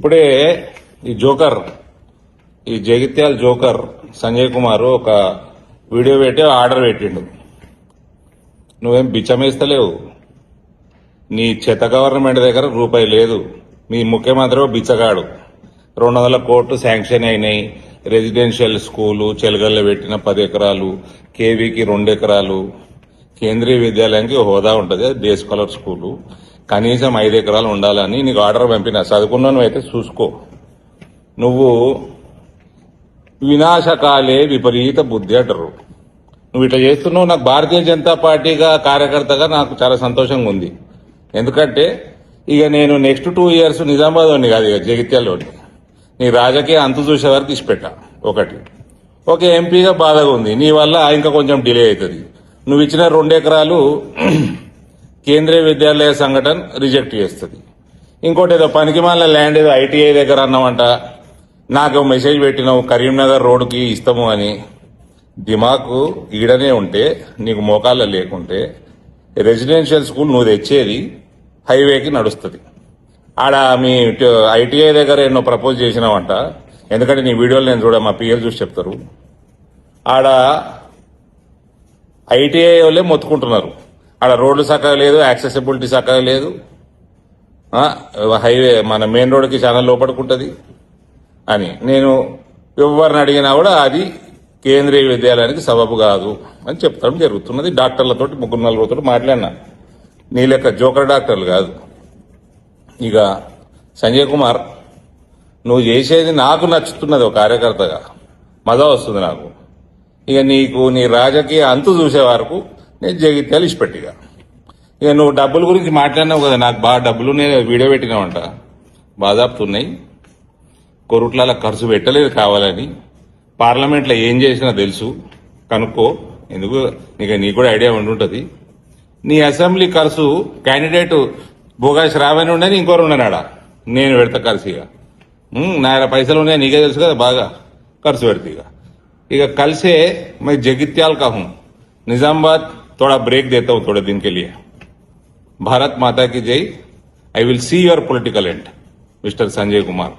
ఇప్పుడే ఈ జోకర్ ఈ జగిత్యాల జోకర్ సంజయ్ కుమార్ ఒక వీడియో పెట్టి ఆర్డర్ పెట్టిండు. నువ్వేం బిచ్చమేస్తలేవు. నీ చెత్త గవర్నమెంట్ దగ్గర రూపాయి లేదు. మీ ముఖ్యమంత్రి బిచ్చగాడు. 200 కోట్లు శాంక్షన్ అయినాయి. రెసిడెన్షియల్ స్కూలు చెలగల్లో పెట్టిన 10 ఎకరాలు, కేవీకి 2 ఎకరాలు, కేంద్రీయ విద్యాలయానికి హోదా ఉంటుంది, డే స్కాలర్ స్కూలు, కనీసం 5 ఎకరాలు ఉండాలని నీకు ఆర్డర్ పంపిన. చదువుకున్నాను అయితే చూసుకో. నువ్వు వినాశకాలే విపరీత బుద్ధి అంటారు. నువ్వు ఇట్లా చేస్తున్నావు. నాకు భారతీయ జనతా పార్టీగా కార్యకర్తగా నాకు చాలా సంతోషంగా ఉంది. ఎందుకంటే ఇక నేను నెక్స్ట్ 2 ఇయర్స్ నిజామాబాద్ వాడిని కాదు, ఇక జగిత్యాలలోని నీ రాజకీయ అంతు చూసే వరకు ఇచ్చిపెట్టా. ఒక ఎంపీగా బాధగా ఉంది. నీ వల్ల ఇంకా కొంచెం డిలే అవుతుంది. నువ్వు ఇచ్చిన 2 ఎకరాలు కేంద్రీయ విద్యాలయ సంఘటన రిజెక్ట్ చేస్తుంది. ఇంకోటి ఏదో పనికిమాల ల్యాండ్ ఏదో ఐటీఐ దగ్గర అన్నామంట. నాకు మెసేజ్ పెట్టినావు కరీంనగర్ రోడ్డుకి ఇస్తాము అని. దిమాకు ఈడనే ఉంటే నీకు మోకాళ్ళ లేకుంటే రెసిడెన్షియల్ స్కూల్ నువ్వు తెచ్చేది హైవేకి నడుస్తుంది. ఆడ మీ ఐటీఐ దగ్గర ఎన్నో ప్రపోజ్ చేసినావంట. ఎందుకంటే నీ వీడియోలు నేను మా పిఎల్ చూసి చెప్తారు. ఆడ ఐటీఐ వాళ్ళే మొత్తుకుంటున్నారు. ఆడ రోడ్లు చక్కగా లేదు, యాక్సెసిబిలిటీ చక్కగా లేదు. హైవే మన మెయిన్ రోడ్డుకి చాలా లోపడుకుంటుంది అని నేను ఎవరిని అడిగినా కూడా అది కేంద్రీయ విద్యాలయానికి సబబు కాదు అని చెప్తాం జరుగుతున్నది. డాక్టర్లతోటి 3-4 మాట్లాడినా. నీ లెక్క జోకర్ డాక్టర్లు కాదు. ఇక సంజయ్ కుమార్, నువ్వు చేసేది నాకు నచ్చుతున్నది. ఒక కార్యకర్తగా మజా వస్తుంది నాకు. ఇక నీకు నీ రాజకీయ అంతు చూసే వరకు నేను జగిత్యాలు ఇచ్చిపెట్టిగా. ఇక నువ్వు డబ్బుల గురించి మాట్లాడినావు కదా, నాకు బాగా డబ్బులు వీడియో పెట్టినావంట. బాధాపుతున్నాయి. కోరుట్ల ఖర్చు పెట్టలేదు కావాలని. పార్లమెంట్లో ఏం చేసినా తెలుసు, కనుక్కో. ఎందుకు నీకు కూడా ఐడియా ఉండుంటుంది. నీ అసెంబ్లీ ఖర్చు క్యాండిడేట్ బోగా శ్రావణి ఉండని ఇంకోరు ఉండనాడా, నేను పెడతా ఖర్చు. నా పైసలు ఉన్నాయి, నీకే తెలుసు కదా, బాగా ఖర్చు పెడతా. ఇక కలిసే मैं जगित्याल का हूं. निजामाबाद थोड़ा ब्रेक देता हूं थोड़े दिन के लिए. भारत माता की जय. I will see your political and, mister Sanjay Kumar.